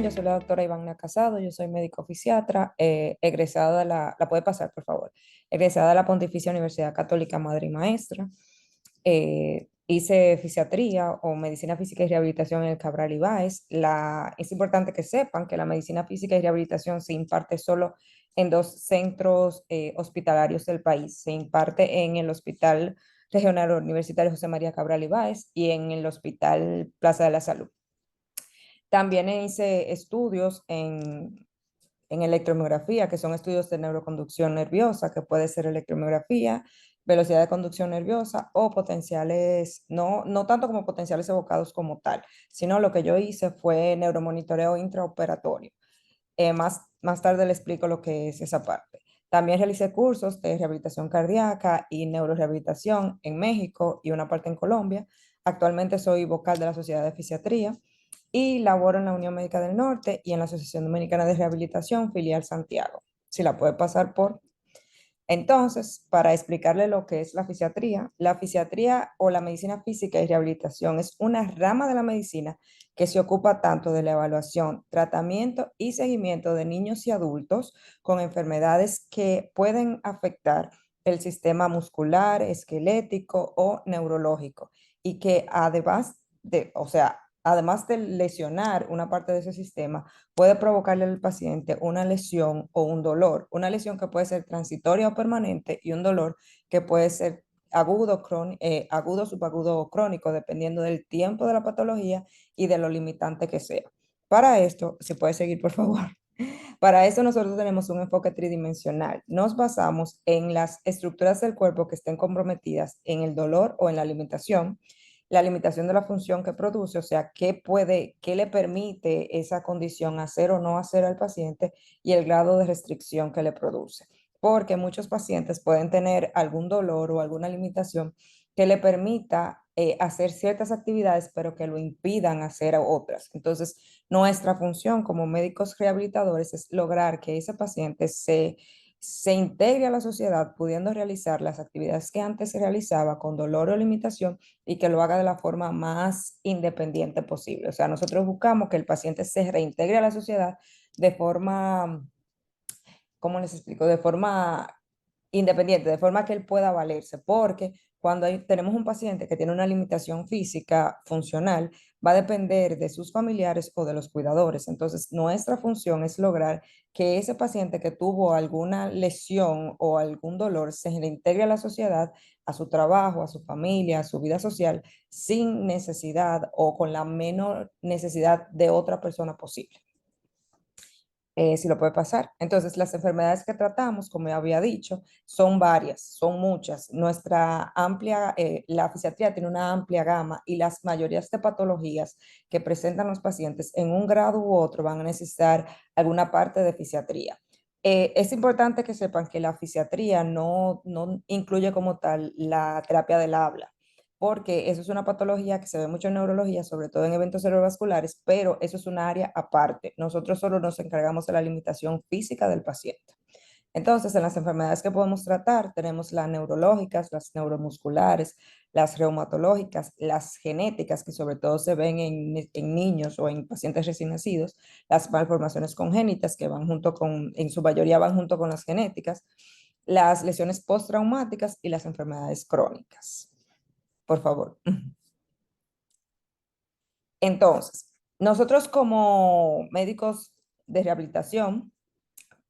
bien, yo soy la doctora Ivana Casado, yo soy médico fisiatra, egresada de la puede pasar, por favor, egresada de la Pontificia Universidad Católica Madre y Maestra. Hice fisiatría o medicina física y rehabilitación en el Cabral Ibáez. Es importante que sepan que la medicina física y rehabilitación se imparte solo en dos centros hospitalarios del país. Se imparte en el Hospital Regional Universitario José María Cabral Ibáez y en el Hospital Plaza de la Salud. También hice estudios en electromiografía, que son estudios de neuroconducción nerviosa, que puede ser electromiografía, velocidad de conducción nerviosa o potenciales, no tanto como potenciales evocados como tal, sino lo que yo hice fue neuromonitoreo intraoperatorio. Más tarde le explico lo que es esa parte. También realicé cursos de rehabilitación cardíaca y neurorehabilitación en México y una parte en Colombia. Actualmente soy vocal de la Sociedad de Fisiatría y laboro en la Unión Médica del Norte y en la Asociación Dominicana de Rehabilitación, filial Santiago. Si la puede pasar por. Entonces, para explicarle lo que es la fisiatría o la medicina física y rehabilitación es una rama de la medicina que se ocupa tanto de la evaluación, tratamiento y seguimiento de niños y adultos con enfermedades que pueden afectar el sistema muscular, esquelético o neurológico y que además de lesionar una parte de ese sistema, puede provocarle al paciente una lesión o un dolor, una lesión que puede ser transitoria o permanente y un dolor que puede ser agudo, subagudo o crónico, dependiendo del tiempo de la patología y de lo limitante que sea. Para esto, si puede seguir, por favor. Para eso nosotros tenemos un enfoque tridimensional. Nos basamos en las estructuras del cuerpo que estén comprometidas en el dolor o en la limitación de la función que produce, o sea, qué le permite esa condición hacer o no hacer al paciente y el grado de restricción que le produce. Porque muchos pacientes pueden tener algún dolor o alguna limitación que le permita hacer ciertas actividades, pero que lo impidan hacer otras. Entonces, nuestra función como médicos rehabilitadores es lograr que ese paciente se integre a la sociedad pudiendo realizar las actividades que antes se realizaba con dolor o limitación y que lo haga de la forma más independiente posible. O sea, nosotros buscamos que el paciente se reintegre a la sociedad de forma, ¿cómo les explico? De forma independiente, de forma que él pueda valerse, porque cuando tenemos un paciente que tiene una limitación física funcional, va a depender de sus familiares o de los cuidadores. Entonces, nuestra función es lograr que ese paciente que tuvo alguna lesión o algún dolor se reintegre a la sociedad, a su trabajo, a su familia, a su vida social, sin necesidad o con la menor necesidad de otra persona posible. Si lo puede pasar. Entonces, las enfermedades que tratamos, como ya había dicho, son varias, son muchas. La fisiatría tiene una amplia gama y las mayorías de patologías que presentan los pacientes en un grado u otro van a necesitar alguna parte de fisiatría. Es importante que sepan que la fisiatría no incluye como tal la terapia del habla, porque eso es una patología que se ve mucho en neurología, sobre todo en eventos cerebrovasculares, pero eso es una área aparte. Nosotros solo nos encargamos de la limitación física del paciente. Entonces, en las enfermedades que podemos tratar, tenemos las neurológicas, las neuromusculares, las reumatológicas, las genéticas, que sobre todo se ven en niños o en pacientes recién nacidos, las malformaciones congénitas, que en su mayoría van junto con las genéticas, las lesiones postraumáticas y las enfermedades crónicas. Por favor. Entonces, nosotros como médicos de rehabilitación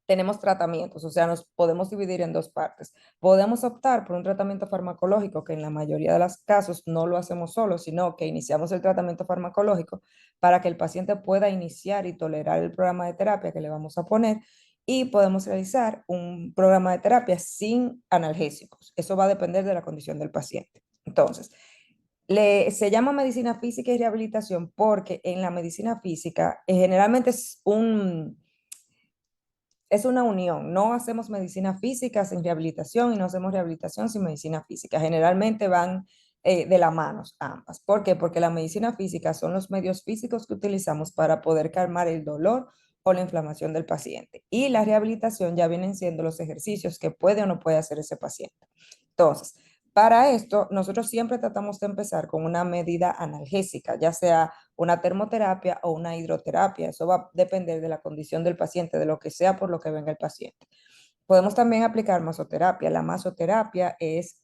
tenemos tratamientos, o sea, nos podemos dividir en dos partes. Podemos optar por un tratamiento farmacológico, que en la mayoría de los casos no lo hacemos solo, sino que iniciamos el tratamiento farmacológico para que el paciente pueda iniciar y tolerar el programa de terapia que le vamos a poner y podemos realizar un programa de terapia sin analgésicos. Eso va a depender de la condición del paciente. Entonces, se llama medicina física y rehabilitación porque en la medicina física generalmente es una unión. No hacemos medicina física sin rehabilitación y no hacemos rehabilitación sin medicina física. Generalmente van de la mano ambas. ¿Por qué? Porque la medicina física son los medios físicos que utilizamos para poder calmar el dolor o la inflamación del paciente. Y la rehabilitación ya vienen siendo los ejercicios que puede o no puede hacer ese paciente. Entonces, Para esto, nosotros siempre tratamos de empezar con una medida analgésica, ya sea una termoterapia o una hidroterapia. Eso va a depender de la condición del paciente, de lo que sea por lo que venga el paciente. Podemos también aplicar masoterapia. La masoterapia es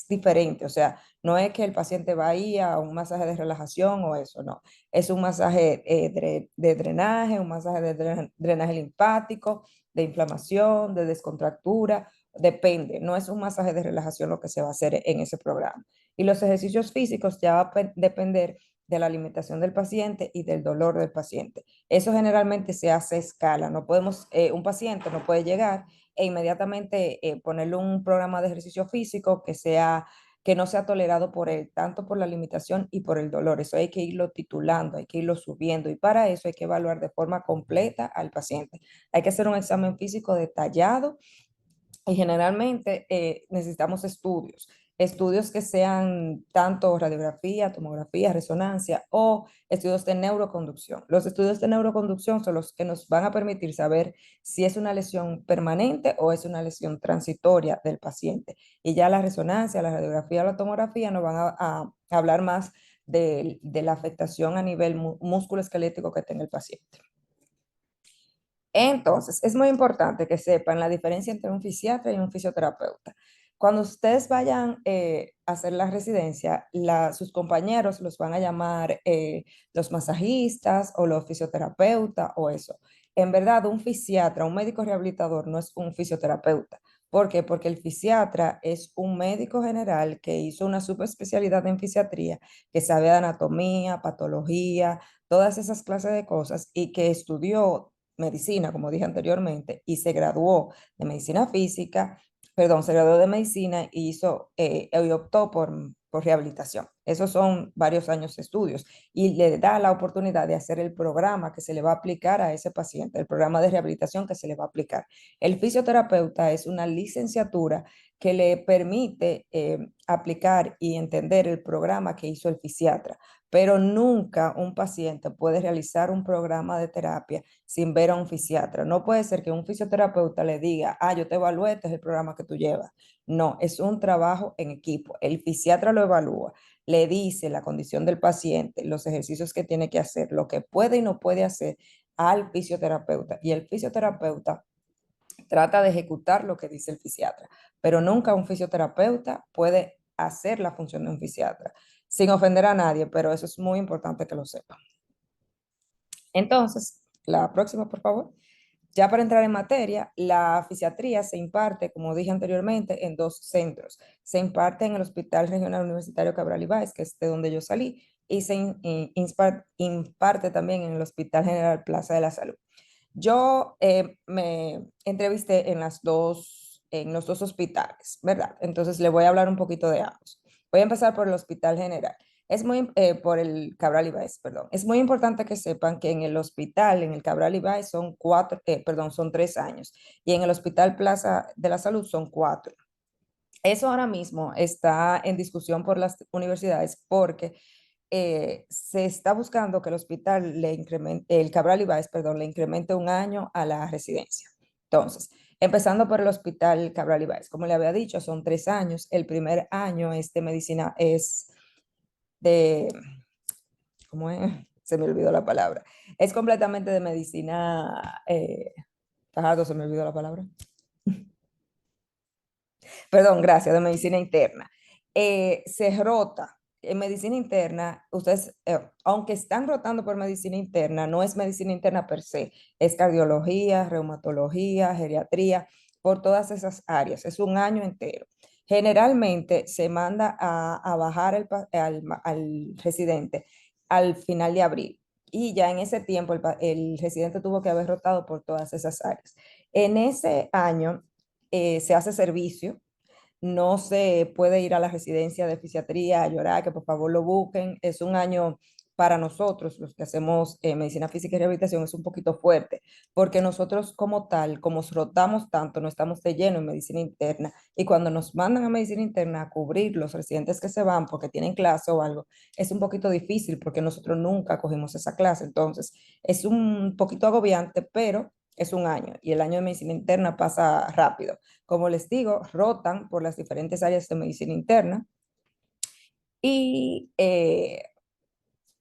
diferente, o sea, no es que el paciente va ahí a un masaje de relajación o eso, no. Es un masaje de drenaje, un masaje de drenaje linfático, de inflamación, de descontractura, depende. No es un masaje de relajación lo que se va a hacer en ese programa. Y los ejercicios físicos ya va a depender de la alimentación del paciente y del dolor del paciente. Eso generalmente se hace a escala. No podemos, un paciente no puede llegar e inmediatamente ponerle un programa de ejercicio físico que no sea tolerado por él, tanto por la limitación y por el dolor. Eso hay que irlo titulando, hay que irlo subiendo y para eso hay que evaluar de forma completa al paciente. Hay que hacer un examen físico detallado y generalmente necesitamos estudios que sean tanto radiografía, tomografía, resonancia o estudios de neuroconducción. Los estudios de neuroconducción son los que nos van a permitir saber si es una lesión permanente o es una lesión transitoria del paciente. Y ya la resonancia, la radiografía o la tomografía nos van a hablar más de la afectación a nivel musculoesquelético que tenga el paciente. Entonces, es muy importante que sepan la diferencia entre un fisiatra y un fisioterapeuta. Cuando ustedes vayan a hacer la residencia, sus compañeros los van a llamar los masajistas o los fisioterapeutas o eso. En verdad, un fisiatra, un médico rehabilitador no es un fisioterapeuta. ¿Por qué? Porque el fisiatra es un médico general que hizo una subespecialidad en fisiatría, que sabe de anatomía, patología, todas esas clases de cosas y que estudió medicina, como dije anteriormente, y se graduó de medicina física, perdón, se graduó de medicina y optó por rehabilitación. Esos son varios años de estudios y le da la oportunidad de hacer el programa que se le va a aplicar a ese paciente, el programa de rehabilitación que se le va a aplicar. El fisioterapeuta es una licenciatura que le permite aplicar y entender el programa que hizo el fisiatra, pero nunca un paciente puede realizar un programa de terapia sin ver a un fisiatra. No puede ser que un fisioterapeuta le diga, yo te evalué, este es el programa que tú llevas. No, es un trabajo en equipo. El fisiatra lo evalúa, le dice la condición del paciente, los ejercicios que tiene que hacer, lo que puede y no puede hacer al fisioterapeuta. Y el fisioterapeuta trata de ejecutar lo que dice el fisiatra, pero nunca un fisioterapeuta puede hacer la función de un fisiatra, sin ofender a nadie, pero eso es muy importante que lo sepan. Entonces, la próxima, por favor. Ya para entrar en materia, la fisiatría se imparte, como dije anteriormente, en dos centros. Se imparte en el Hospital Regional Universitario Cabral Ibáez, que es de donde yo salí, y se imparte también en el Hospital General Plaza de la Salud. Yo me entrevisté en los dos hospitales, ¿verdad? Entonces le voy a hablar un poquito de ambos. Voy a empezar por el Hospital General. Por el Cabral Ibáez, perdón. Es muy importante que sepan que en el hospital, en el Cabral Ibáez, son 3 años. Y en el Hospital Plaza de la Salud son 4. Eso ahora mismo está en discusión por las universidades porque se está buscando que el Cabral Ibáez, perdón, le incremente un año a la residencia. Entonces, empezando por el Hospital Cabral Ibáez, como le había dicho, son 3 años. El primer año es de medicina, es de, ¿cómo es? Se me olvidó la palabra. Es completamente de medicina, Fajardo, se me olvidó la palabra. Perdón, gracias, de medicina interna. Se rota. En medicina interna, ustedes, aunque están rotando por medicina interna, no es medicina interna per se, es cardiología, reumatología, geriatría, por todas esas áreas. Es un año entero. Generalmente se manda a bajar al residente al final de abril y ya en ese tiempo el residente tuvo que haber rotado por todas esas áreas. En ese año se hace servicio, no se puede ir a la residencia de fisiatría a llorar, que por favor lo busquen. Es un año para nosotros, los que hacemos medicina física y rehabilitación, es un poquito fuerte, porque nosotros como tal, como rotamos tanto, no estamos de lleno en medicina interna, y cuando nos mandan a medicina interna a cubrir los residentes que se van porque tienen clase o algo, es un poquito difícil porque nosotros nunca cogimos esa clase, entonces es un poquito agobiante, pero es un año y el año de medicina interna pasa rápido. Como les digo, rotan por las diferentes áreas de medicina interna y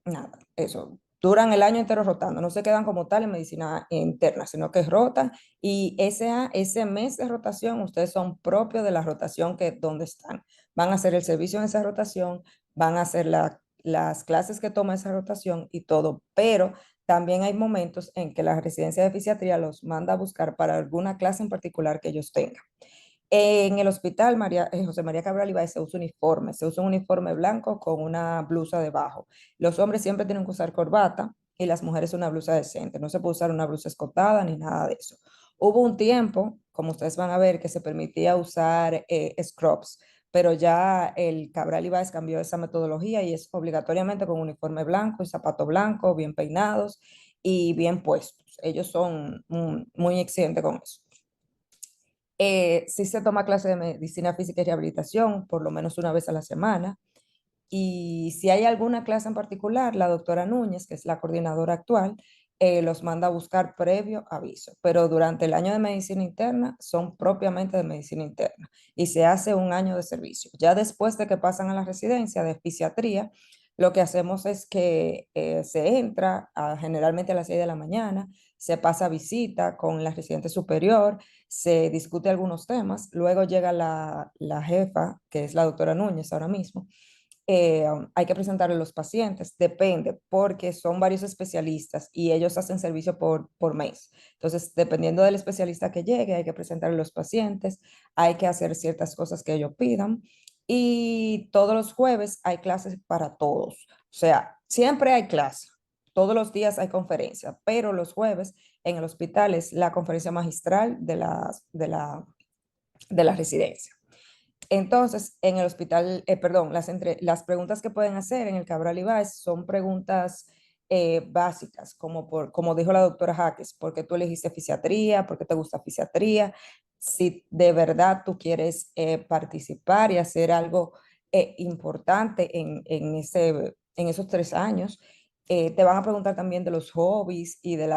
nada, eso. Duran el año entero rotando, no se quedan como tal en medicina interna, sino que rotan y ese mes de rotación, ustedes son propios de la rotación que donde están. Van a hacer el servicio en esa rotación, van a hacer las clases que toma esa rotación y todo, pero también hay momentos en que la residencia de fisiatría los manda a buscar para alguna clase en particular que ellos tengan. En el hospital José María Cabral Ibáez se usa un uniforme blanco con una blusa debajo. Los hombres siempre tienen que usar corbata y las mujeres una blusa decente. No se puede usar una blusa escotada ni nada de eso. Hubo un tiempo, como ustedes van a ver, que se permitía usar scrubs, pero ya el Cabral Ibáez cambió esa metodología y es obligatoriamente con uniforme blanco y zapato blanco, bien peinados y bien puestos. Ellos son muy exigentes con eso. Sí se toma clase de medicina física y rehabilitación por lo menos una vez a la semana. Y si hay alguna clase en particular, la doctora Núñez, que es la coordinadora actual, los manda a buscar previo aviso. Pero durante el año de medicina interna son propiamente de medicina interna y se hace un año de servicio. Ya después de que pasan a la residencia de fisiatría, lo que hacemos es que se entra generalmente a las 6 de la mañana, se pasa visita con la residente superior, se discute algunos temas, luego llega la jefa, que es la doctora Núñez ahora mismo, hay que presentarle los pacientes, depende, porque son varios especialistas y ellos hacen servicio por mes. Entonces, dependiendo del especialista que llegue, hay que presentarle los pacientes, hay que hacer ciertas cosas que ellos pidan y todos los jueves hay clases para todos. O sea, siempre hay clase, todos los días hay conferencia, pero los jueves en el hospital es la conferencia magistral de la residencia. Entonces, en el hospital, perdón, las preguntas que pueden hacer en el Cabral Ibáez son preguntas básicas, como dijo la doctora Jaques, ¿por qué tú elegiste fisiatría? ¿Por qué te gusta fisiatría? Si de verdad tú quieres participar y hacer algo importante en esos 3 años, te van a preguntar también de los hobbies y de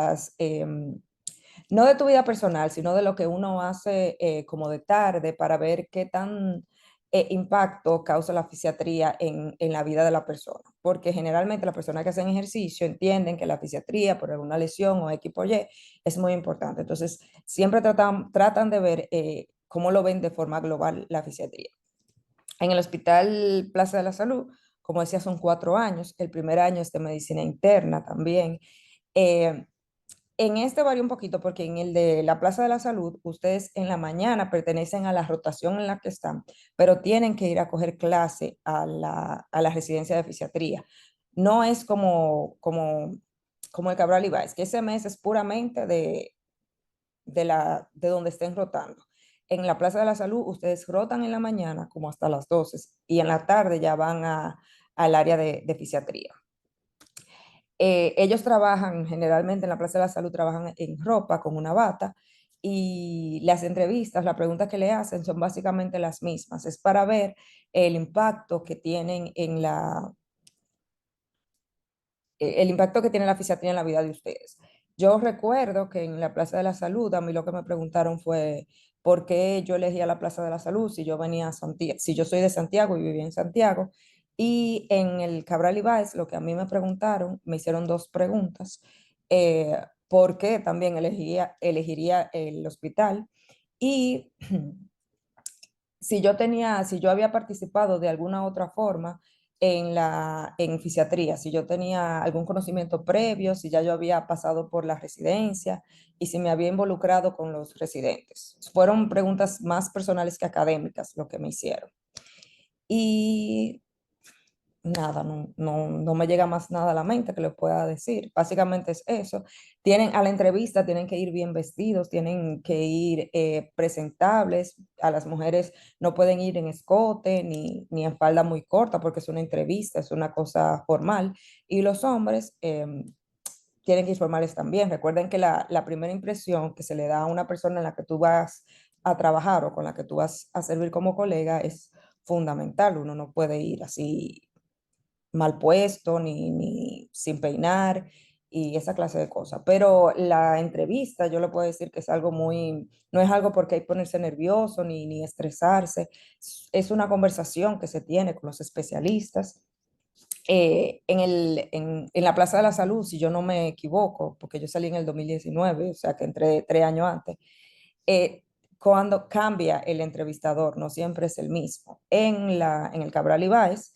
no de tu vida personal, sino de lo que uno hace como de tarde para ver qué tan impacto causa la fisiatría en la vida de la persona. Porque generalmente las personas que hacen ejercicio entienden que la fisiatría por alguna lesión o X por Y es muy importante. Entonces, siempre tratan de ver cómo lo ven de forma global la fisiatría. En el Hospital Plaza de la Salud, como decía, son 4 años. El primer año es de medicina interna también. Eh, en este varía un poquito porque en el de la Plaza de la Salud, ustedes en la mañana pertenecen a la rotación en la que están, pero tienen que ir a coger clase a la residencia de fisiatría. No es como el Cabral Ibáez, que ese mes es puramente de donde estén rotando. En la Plaza de la Salud, ustedes rotan en la mañana como hasta las 12 y en la tarde ya van al área de fisiatría. Ellos trabajan generalmente en la Plaza de la Salud, trabajan en ropa con una bata y las entrevistas, las preguntas que le hacen son básicamente las mismas. Es para ver el impacto que tienen el impacto que tiene la fisiatría en la vida de ustedes. Yo recuerdo que en la Plaza de la Salud a mí lo que me preguntaron fue por qué yo elegía la Plaza de la Salud si yo venía a Santiago, si yo soy de Santiago y vivía en Santiago. Y en el Cabral Ibáez, lo que a mí me preguntaron, me hicieron dos preguntas. ¿Por qué también elegiría el hospital? Y si yo había participado de alguna otra forma en fisiatría, si yo tenía algún conocimiento previo, si ya yo había pasado por la residencia y si me había involucrado con los residentes. Fueron preguntas más personales que académicas lo que me hicieron. Y nada, no me llega más nada a la mente que les pueda decir. Básicamente es eso. A la entrevista tienen que ir bien vestidos, tienen que ir presentables. A las mujeres no pueden ir en escote ni en falda muy corta porque es una entrevista, es una cosa formal. Y los hombres tienen que ir formales también. Recuerden que la primera impresión que se le da a una persona en la que tú vas a trabajar o con la que tú vas a servir como colega es fundamental. Uno no puede ir así mal puesto ni sin peinar y esa clase de cosas. Pero la entrevista, yo le puedo decir que es algo muy, no es algo porque hay que ponerse nervioso ni estresarse, es una conversación que se tiene con los especialistas. En la Plaza de la Salud, si yo no me equivoco, porque yo salí en el 2019, o sea que entré 3 años antes, eh, cuando cambia el entrevistador, no siempre es el mismo. En el Cabral Ibáez,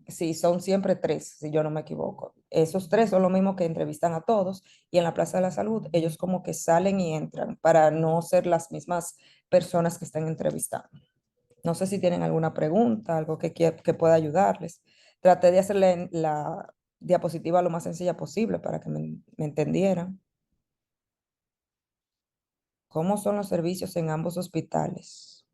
sí, son siempre tres, si yo no me equivoco. Esos tres son los mismos que entrevistan a todos y en la Plaza de la Salud ellos como que salen y entran para no ser las mismas personas que están entrevistando. No sé si tienen alguna pregunta, algo que pueda ayudarles. Traté de hacerle la diapositiva lo más sencilla posible para que me entendieran. ¿Cómo son los servicios en ambos hospitales?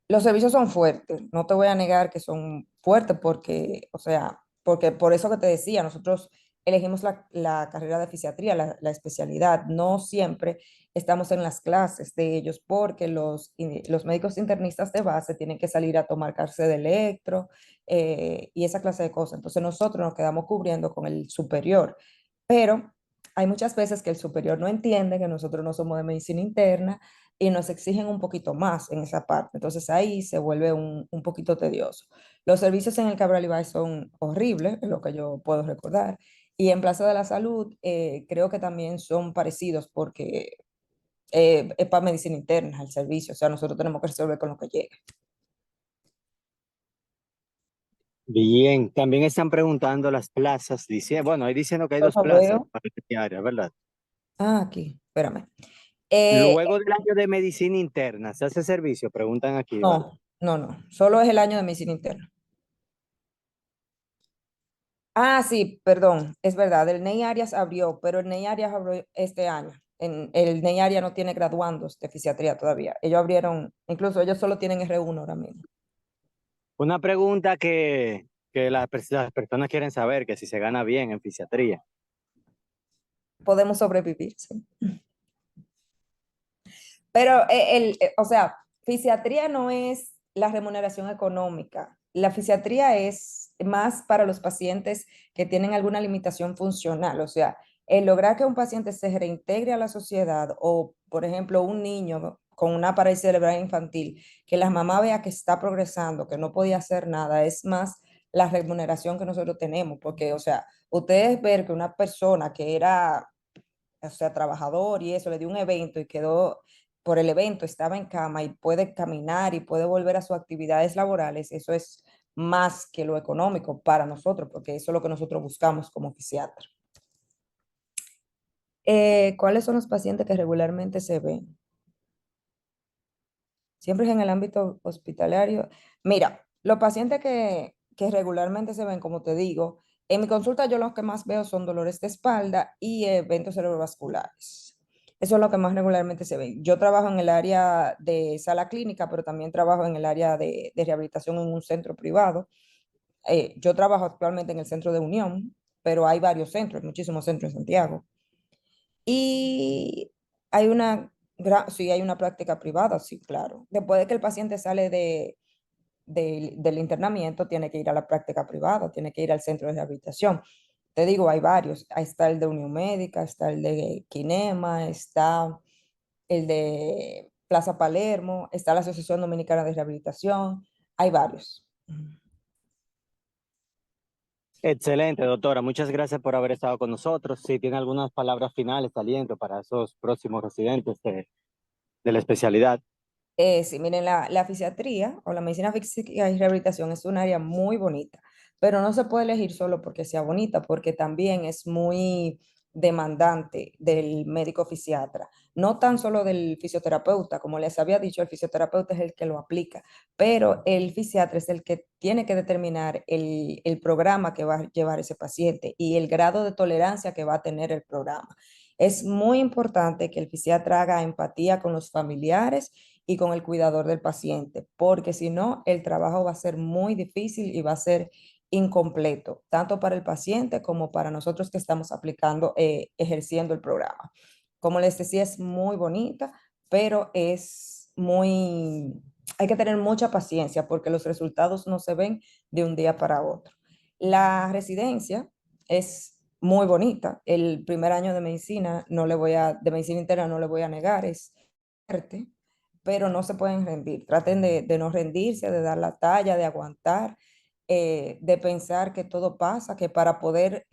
Los servicios son fuertes, no te voy a negar que son fuertes porque, o sea, porque por eso que te decía, nosotros elegimos la carrera de fisiatría, la especialidad, no siempre estamos en las clases de ellos porque los médicos internistas de base tienen que salir a tomar cárcel de electro y esa clase de cosas. Entonces nosotros nos quedamos cubriendo con el superior, pero hay muchas veces que el superior no entiende que nosotros no somos de medicina interna y nos exigen un poquito más en esa parte. Entonces ahí se vuelve un poquito tedioso. Los servicios en el Cabral Ibáez son horribles, es lo que yo puedo recordar. Y en Plaza de la Salud creo que también son parecidos porque es para medicina interna el servicio, o sea, nosotros tenemos que resolver con lo que llegue. Bien, también están preguntando las plazas, dice, bueno, ahí diciendo que hay Yo dos lo plazas veo. para esta área, ¿verdad? Ah, aquí, espérame. Eh, Luego del año de medicina interna, ¿se hace servicio? Preguntan aquí, ¿vale? no, solo es el año de medicina interna. Ah, sí, perdón, es verdad, el NEI Arias abrió, pero el NEI Arias abrió este año. El NEI Arias no tiene graduandos de fisiatría todavía. Ellos abrieron, incluso ellos solo tienen R1 ahora mismo. Una pregunta que las personas quieren saber, que si se gana bien en fisiatría. Podemos sobrevivir, sí. Pero, o sea, fisiatría no es la remuneración económica. La fisiatría es más para los pacientes que tienen alguna limitación funcional. O sea, el lograr que un paciente se reintegre a la sociedad o, por ejemplo, un niño con una parálisis cerebral infantil, que la mamá vea que está progresando, que no podía hacer nada, es más la remuneración que nosotros tenemos. Porque, o sea, ustedes ver que una persona que era, o sea, trabajador y eso, le dio un evento y quedó por el evento, estaba en cama y puede caminar y puede volver a sus actividades laborales, eso es más que lo económico para nosotros, porque eso es lo que nosotros buscamos como fisiatra. ¿Cuáles son los pacientes que regularmente se ven? Siempre es en el ámbito hospitalario. Mira, los pacientes que regularmente se ven, como te digo, en mi consulta yo los que más veo son dolores de espalda y eventos cerebrovasculares. Eso es lo que más regularmente se ven. Yo trabajo en el área de sala clínica, pero también trabajo en el área de rehabilitación en un centro privado. Yo trabajo actualmente en el centro de Unión, pero hay varios centros, muchísimos centros en Santiago. Y hay sí, hay una práctica privada, sí, claro. Después de que el paciente sale del internamiento, tiene que ir a la práctica privada, tiene que ir al centro de rehabilitación. Te digo, hay varios. Ahí está el de Unión Médica, está el de Kinema, está el de Plaza Palermo, está la Asociación Dominicana de Rehabilitación. Hay varios. Excelente, doctora. Muchas gracias por haber estado con nosotros. Si tiene algunas palabras finales de aliento para esos próximos residentes de la especialidad. Sí, miren, la fisiatría o la medicina física y rehabilitación es un área muy bonita, pero no se puede elegir solo porque sea bonita, porque también es muy demandante del médico fisiatra, no tan solo del fisioterapeuta, como les había dicho, el fisioterapeuta es el que lo aplica, pero el fisiatra es el que tiene que determinar el programa que va a llevar ese paciente y el grado de tolerancia que va a tener el programa. Es muy importante que el fisiatra haga empatía con los familiares y con el cuidador del paciente, porque si no, el trabajo va a ser muy difícil y va a ser incompleto, tanto para el paciente como para nosotros que estamos aplicando, ejerciendo el programa. Como les decía, es muy bonita, pero hay que tener mucha paciencia porque los resultados no se ven de un día para otro. La residencia es muy bonita. El primer año de medicina, de medicina interna no le voy a negar, es fuerte, pero no se pueden rendir. Traten de no rendirse, de dar la talla, de aguantar, de pensar que todo pasa, que para poder,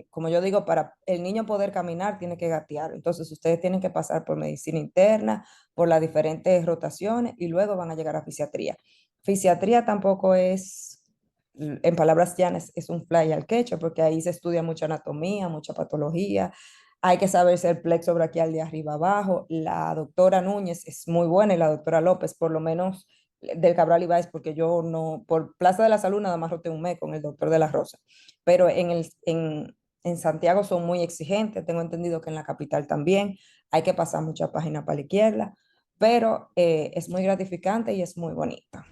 como yo digo, para el niño poder caminar tiene que gatear. Entonces ustedes tienen que pasar por medicina interna, por las diferentes rotaciones y luego van a llegar a fisiatría. Fisiatría tampoco es, en palabras llanas, es un fly al quecho, porque ahí se estudia mucha anatomía, mucha patología. Hay que saberse el plexo braquial de arriba abajo. La doctora Núñez es muy buena y la doctora López, por lo menos del Cabral Ibáez, porque yo no, por Plaza de la Salud nada más roté un mes con el doctor de la Rosa, pero en Santiago son muy exigentes, tengo entendido que en la capital también hay que pasar mucha página para la izquierda, pero es muy gratificante y es muy bonita.